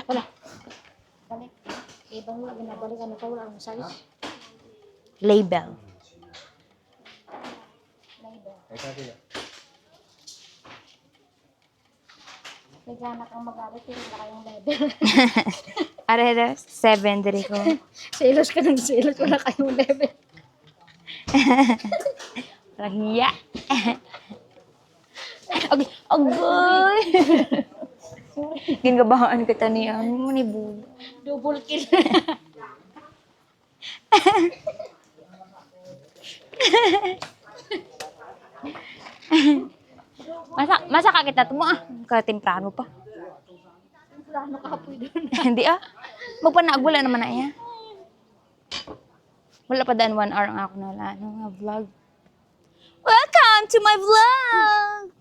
Wala. Balik. Ibang wala, ginabalik. Ano pa, wala ang size. Label. Nagana kang magalit, pero wala kayong level. Are 7 diri ko. Selos ka ng selos, wala kayong level. Rahiya. Agoy. Gingabahan kita ni ano ni Bu. Double kill. Masa ka kita tumo ka-temprano pa. Plano ka po doon. Hindi magpanagwala naman na iya. Wala pa daan 1 hour ang ako na nga vlog. Welcome to my vlog!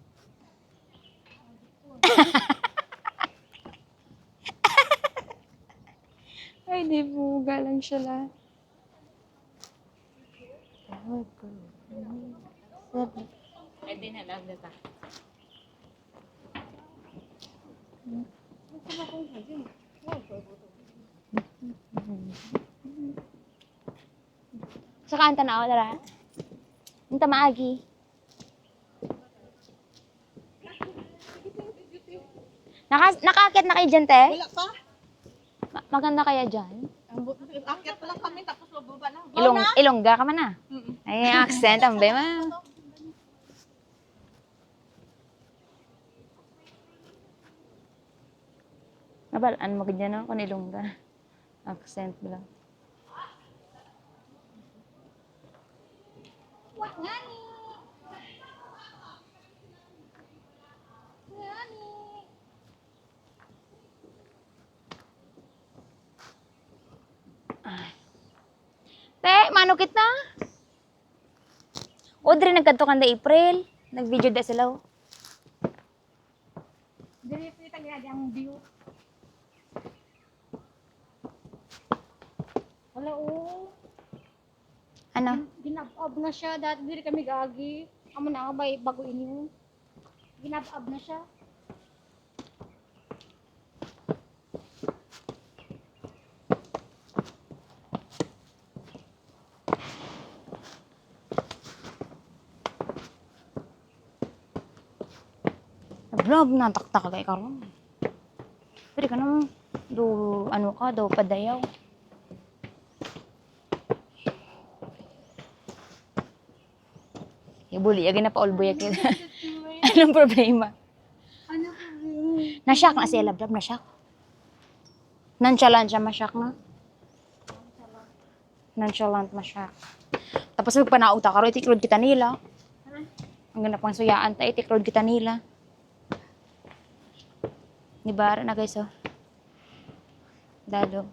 Ay, di buga lang siya lang. Ay, di na lang data. Sa kanta na ako, dara. Hinta maagi. Nakakit na kayo dyan, te? Wala pa. Maganda kaya dyan? Akyat pa lang kami, tapos bababa na. Ilongga ka man na. Ay, accent, ambe ma. Nabalaan mo ganyan ako kung ilongga. Accent lang. Te, manukit na. Audrey, nagkanto kan da April. Nag-video da sila. Dili kita nga ang view. Wala Ano? Ginab-ab na siya. Dati dili kami gagi. Amo na nga ba bago inyo. Ginab-ab na siya. Vlog na taktak kay karon. Pero ka naman do ano ka daw padayaw. Ibuli agi na paulboy agi. Anong problema? Ano po? Na-shock na si Elabrab, na-shock. Nonchalant siya ma-shock na. Nonchalant ma-shock. Tapos magpanauta ka ro itikrod kita nila. Ang ganda pang suyaan ta itikrod kita nila. Ni bara na guys oh. Dado.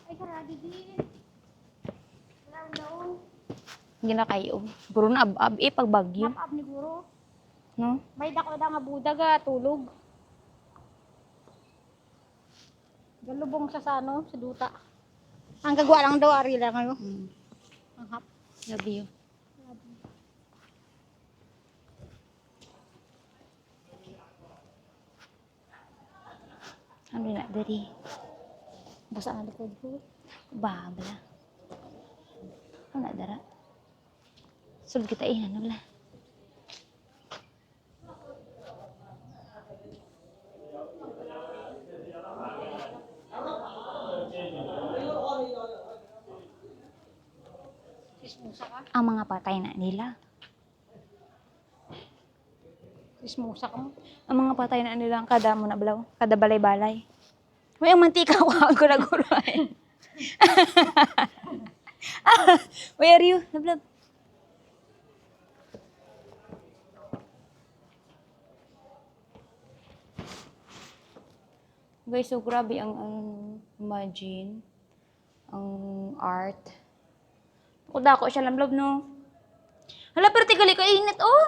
Ay, karadi din. Wala daw. Hindi na kayo. Puro na ab-ab pag bagyo. Nap-ab ni Guro. No? May dako da nga budag tulog. Galubong siya sa ano, sa duta. Ang gagawa lang daw, ari lang ano. Ang hap. Love you. Ano na dari? Basta ang likod ko. Babala. Ano na dara? Sulod kita ano bala. Kismusa ka? Ang mga patay na nila. Kismusa ka mo? Ang mga patay na nila ang kada mo na balaw. Kada balay-balay. Uy, ang mantika ko ako na guruan. Where are you? Nablab. Guys, so grabe ang imagine. Ang art. Kuda ko siya lamlab, no? Hala, pero tigali ka init, oh!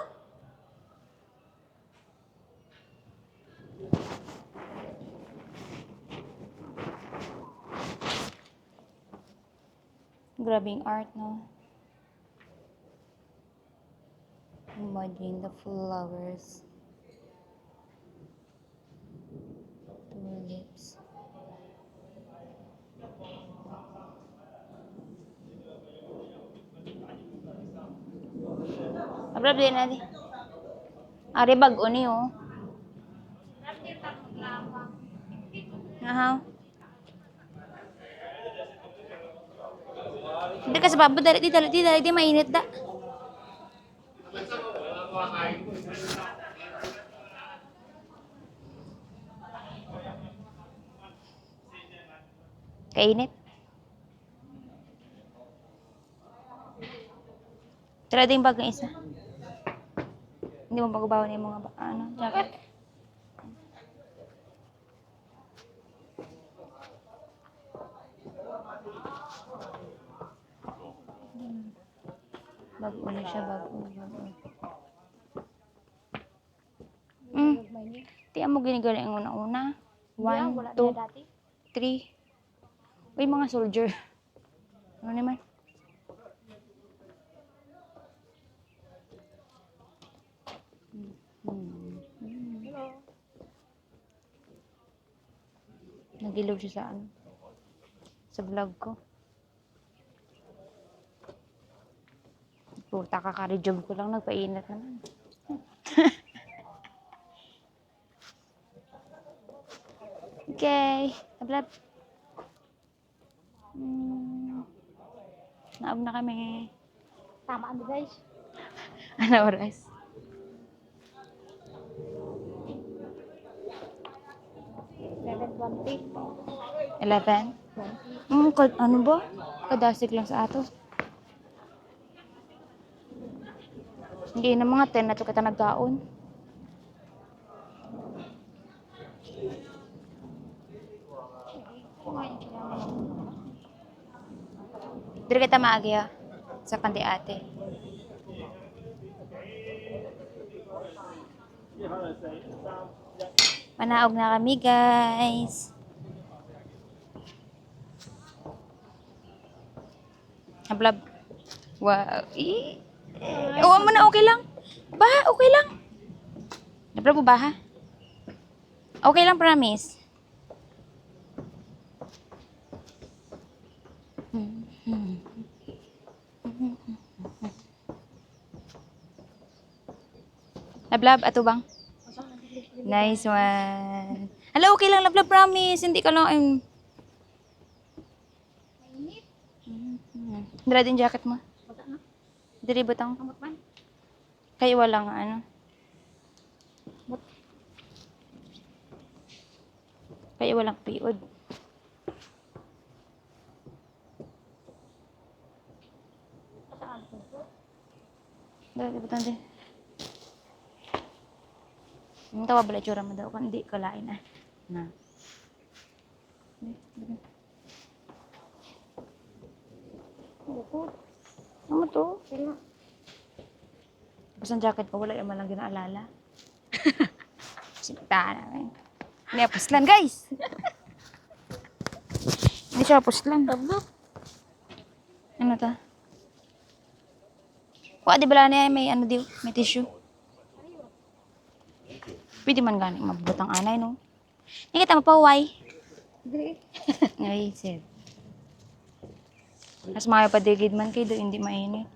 Grabing art, no? Imagine the flowers. Tulips. Abrab din natin. Ari bago ni, oh. Aha. Hindi kasi babo, dali, mainit da. Kainit. Tira din bagang isa. Hindi mo bago-bago na yung mga jacket. Bago na siya, bago. Tiyan mo ginigali ang una-una. 1, 2, 3. Uy, mga soldier. Ano naman? Nagilog siya sa ano? Sa vlog ko. Puta, kakarejob ko lang. Nagpainat naman. Okay. Tablab. Naab na kami. Tama ano guys. Ano oras? 7:20. 11? Ano ba? Kadasig lang sa ato. Hindi na mga 10 na ito kita nagkaon. Diri kita maagi ha. Sa kandi ate. Manaog na kami guys. Hablab. Wow. Oo mo na, okay lang. Baha, okay lang. Hablab mo baha? Okay lang, promise. Lablab, ato bang? Nice one. Hala, okay lang, lablab, promise. Hindi ka lang, Dala din jacket mo. Diri butang. Kaya walang ano. Kaya walang piod. Dali butang din. Ang tawa bala tsura mo daw kung hindi ka lain ah. Na. Ano to? Tapos ang jacket ko, wala yung malang ginaalala. Sinagtaan namin. Hindi puslan, guys! Hindi siya puslan. Ano to? Kuha di bala niya may ano di, may tissue. Pwede man gani, mabutang anay, no? Hindi kita mapaway. Ay, sir. Mas mga padigid man kayo doon, hindi mainit.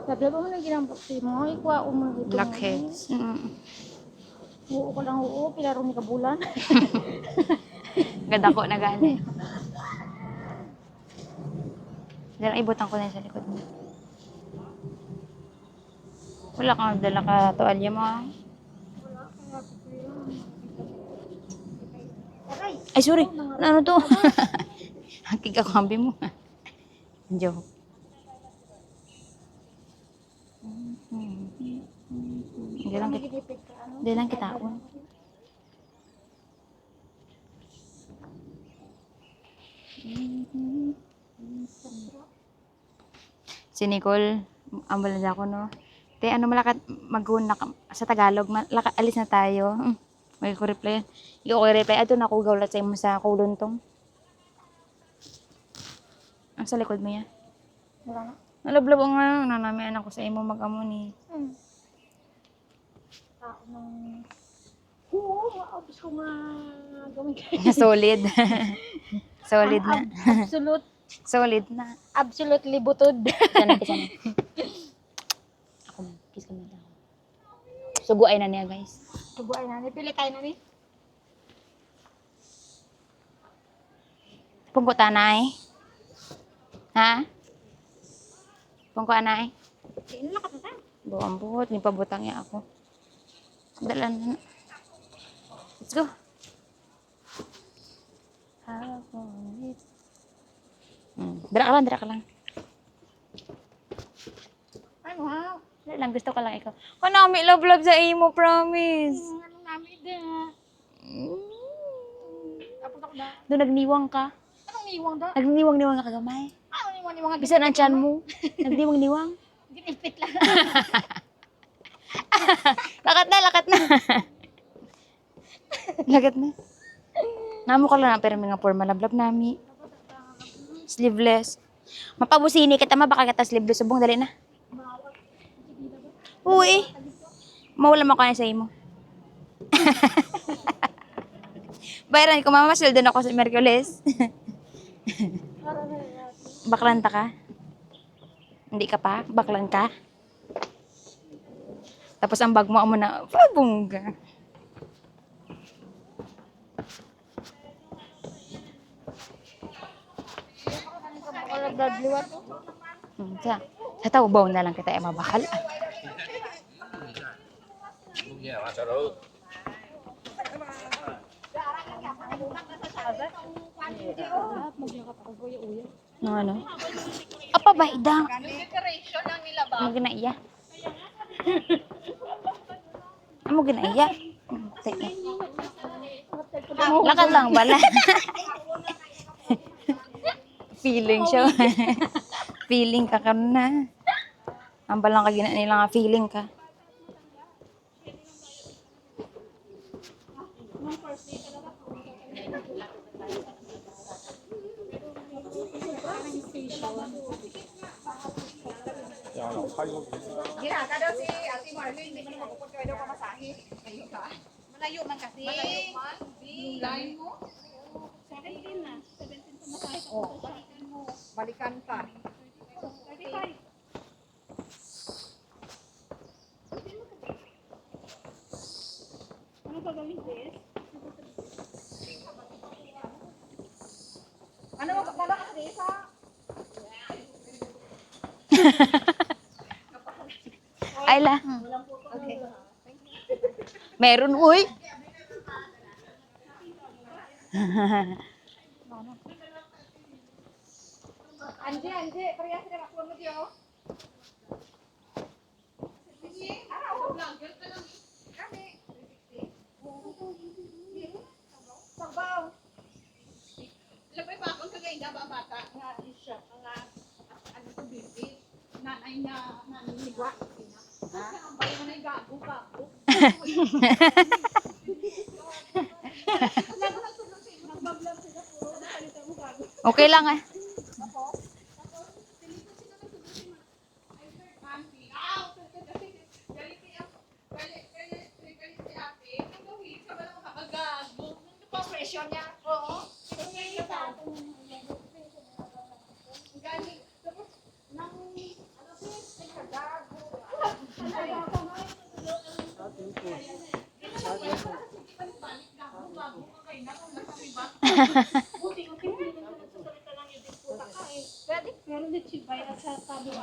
Sabi ba mo na ginambok si mo? Ikuha mo na ito. Blackheads. Oo ko lang oo. Pilaro ni kabulan. Ganda ko na gani. Dala, ibutang ko na yun sa likod mo. Wala kang dala ka tuwalya mo. Ay, sorry. Ano to? Hakig ako hambi mo. Joke. Hindi lang kitaon. Si Nicole, ambal na ako, no? Te, ano malakat mag-una sa Tagalog, alis na tayo. May ko reply. Hindi ko reply. Ato na ako gawlat sa imo sa kuluntong. Ang sa likod mo yan. Wala na. Nalablab ang nga. Nanami anak ko sa imo mag-amo ni. Tao ng... Oo, maabos ko nga gawin kayo. Solid. Solid na. Absolute, Solid na. absolutely butod. Sana, sana. Ako man. Kiss ka man ako. Suguay na niya, guys. Subuan na ni. Pili tayo na ni. Pungko tanay. Ha? Pungko anay. Sino na katata? Buang buhot. May pabutang niya ako. Dalan. Let's go. Dira ka lang. Ay, wow. Dira lang, gusto ka lang ikaw. Kanami, love sa imo, promise. Ano namin din. Tapos ako na. Doon nagniwang ka. Anong niwang da? Nagniwang ka kagamay. Anong niwang niwang? Bisan ang tiyan mo. Nagniwang. Ginipit lang. Lakat na. Lakat na. Namo ka lang na pero mga formal lablab nami. Sleeveless. Mapabusini kita baka kita sleeveless subong dali na. Uy. Mawala mo ka na sa imo. Bayaran ko mama sweldo na ako sa Merkules. Baklanta ka? Hindi ka pa? Baklan ka? Tapos ang bag mo na, pabungga. Sa taubaw na lang kita mabakal. Ano? Apa ba idang? Decoration lang nila ba? Amo ginaiya. Amo ginaiya. Lakat lang bala. Feeling siya. Feeling ka na. Ang balang ka gina nila nga feeling ka. Ginaka daw si Ate Marlene, hindi mo naman kapag daw pamasahe. Malayo ka? Malayo man kasi. Malayo man? Yung line mo? 17 na. 17 pamasahe. Oh, balikan mo. Balikan pa. 35. Ano pa gawin, sis? Ano mo kapala ka, sis, ha? Ayla. Okay. Meron, uy. Anje, parehas na ako mo diyo. Sige, araw ko vlogger ka lang. Kami. Sabaw. Lapay pa ako sa ganda ba bata nga siya nga ano to baby. Nanay niya naniniwa. Ang bayan na gago ka. Okay lang eh. Pressure niya. Oo. Galing. Tapos, nang, ano sis, nagkagago.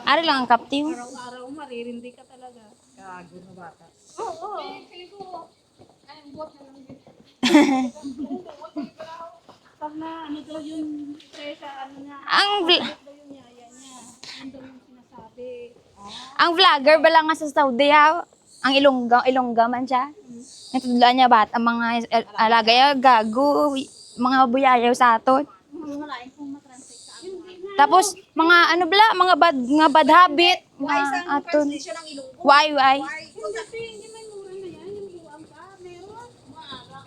Ari lang ang kaptiw. Araw-araw maririndi ka talaga. Gago na bata. Oo. Feeling ko, ay, buhat na lang din. Pag na, ano daw yung presa, ano niya, Ang daw yung yaya niya. Yun daw yung sinasabi. ang vlogger bala nga sa Saudi ha. Ang ilongga man siya. Natudlaan niya bat ang mga alaga ya gago, mga buyayaw sa aton. Wala kung matranslate sa ano. Tapos mga ano bala, mga bad habit Why nga isang aton. translation ng Ilonggo? Why? Kung sabi, hindi may mura na yan, yung buwang ka, meron. Maara.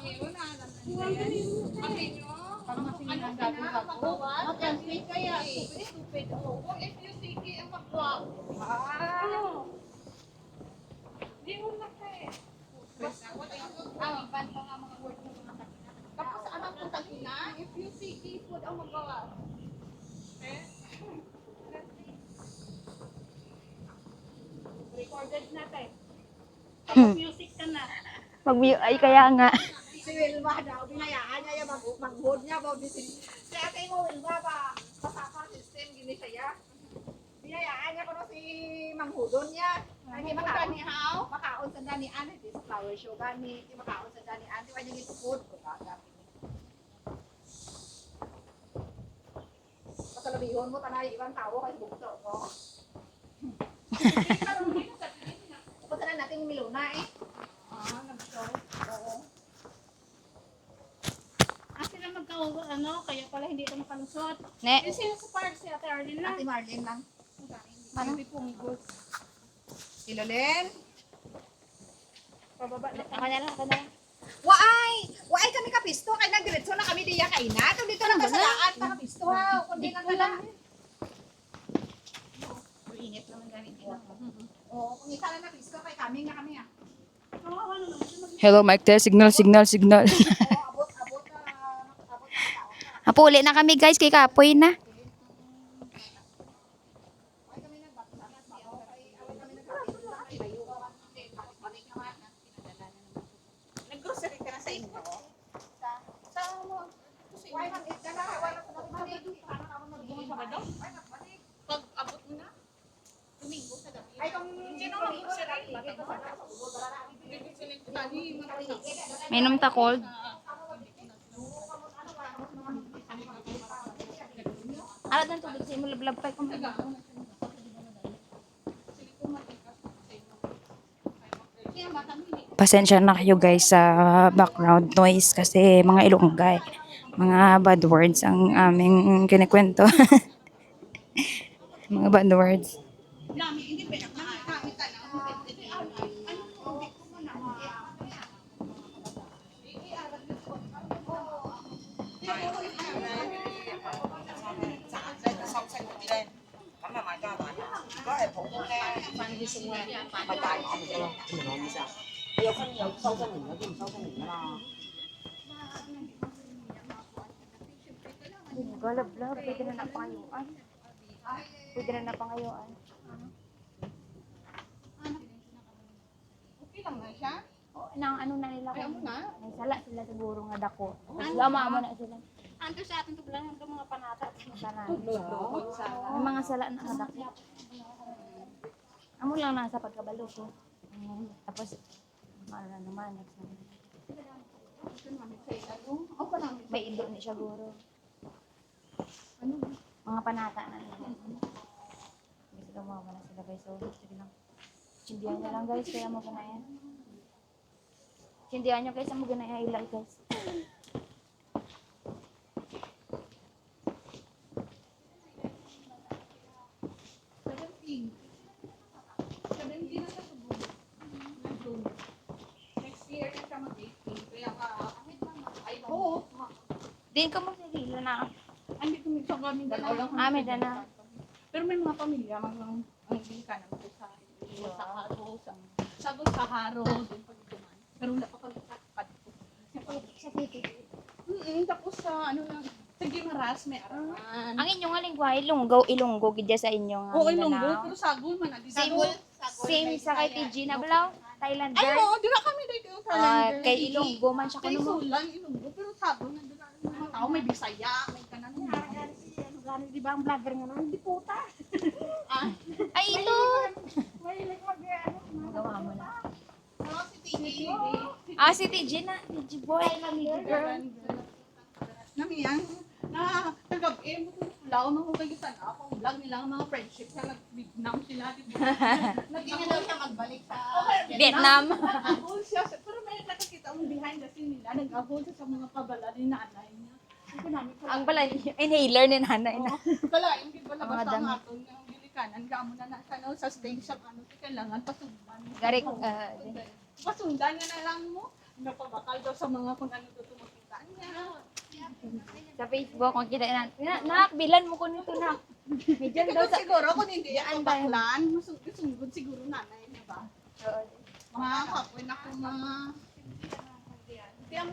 Tapos ano ang punta na? If you see food ang magawa. Recorded natin. Music ka na. Ay, kaya nga. Si Wilma daw, binayaan niya yung mag-hood niya. Si ate mo, Wilma ba? Pasaka system, gini siya. Binayaan niya ko si Manghudon niya. Ay, makaon sa dani ani, sa flower show gani. Makaon sa dani ani, wala niya ito food. Pasalabihon mo, tanay, ibang tao kay bukto ko. Punta na natin yung Milona eh. Nag-show. Oo. Sila ano, kaya pala hindi ito makalusot. Ne. Yung sino sa park si Ate Arlene lang. Ate Marlene lang. Ano? Hindi pumigos. Ilolen. Pababa na. Ako na lang, ako na lang. Waay kami kapisto. Kaya nagdiretso na kami diya kay na. Ito dito lang kasalaan pa kapisto ha. Kundi nga na lang. Init naman gamit ko. Oo, kung isa lang na pisto kay kami nga kami ha. Hello, mic test. Signal. Oo, abot Hapuli na kami guys, kay Kapoy na. Nag-grocery ka na sa inyo. Sa mo. Why man it na wala ko na balik. Pag abot mo na, tumingo sa gabi. Ay kung Sino mag-grocery? Minom ta cold. Alat ng tubig sa imo lablab pa kung Pasensya na kayo guys sa background noise kasi mga Ilonggay, mga bad words ang aming kinikwento. Mga bad words. Galablab, pwede na napangayuan. Pwede na napangayuan. okay lang na siya. O, nang ano na nila Ayaw mo kung na. may sala sila siguro nga dako. Lama mo na sila. Ando sa ating tublan hanggang mga panata. Sana. May mga sala na nga dako. Amo lang nasa pagkabalo ko. Tapos, ano na naman, next naman. May indo ni siya guro. Mga panata na nila. Hindi sila mawala na sila guys. So, sige lang. Sindihan nyo lang guys, kaya mo ganayan. Sindihan nyo guys, ang mo ganayan ilay guys. Next year na siya mag-18. Kaya kahit naman. Ay, Oo. Din ka mo sila na. Andi kami sa kami dalawa. Amin na na. Pero may mga pamilya, mga ang hindi ka nang sa Haro, sa Haro, din pag duman. Pero wala pa kami sa Titi. Tapos sa ano lang, sa Gimaras may araman. Ang inyong lingwahe, Ilonggo, gidya sa inyo nga. Oo, Ilonggo, Mindanao. pero Sagol man. Same sa kay TG na Bulaw, Thailander. Ay, oo, di na kami dito yung Ah, Thailander. kay Ilonggo man siya Kay kuno mo. Sulang, Ilonggo, pero Sagol nandun na mga tao, may Bisaya, may kanan. Gano'n, di ba ang vlogger nga naman? Hindi puta. Ay, ito! May mag-ano. Magawa mo na. Si TJ. Ah, si TG na. TG boy. Girl. Namiyang na tagab-e mo law mo kung kayo sana ako vlog nila ang mga friendship sa nag-Vietnam sila di ba? Hindi na daw siya magbalik sa Vietnam. Nag-ahol siya pero may nakakita mo behind the scene nila nag-ahol siya sa mga pabala ni nanay niya. Ako namin ko Ang pala, inhaler ni nanay na. kala yung di ba labas Mga ang dami. aton ng bilikanan gaamo na sa no sa station ano kailangan pasundan. Garik, Pasundan nga na lang mo napabakal daw sa mga kung ano to makita Sa Facebook, kung kita na, nak, bilan mo ko nito na. Medyo daw sa... Siguro kung hindi Diyan ako tayo. baklan, masugod siguro nanay, di ba? Mga kapwin ako mga...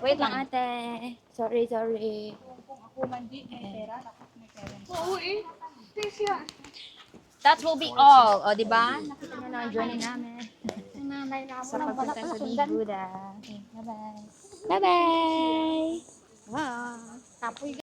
Wait lang ate. Sorry. Kung ako man di, may pera, dapat may parents. Oo eh. Siya. That will be all. O, di ba? Nakita nyo na ang journey namin. Sa pagpunta sa Big Buddha. Okay, bye-bye. Bye-bye! Kapoy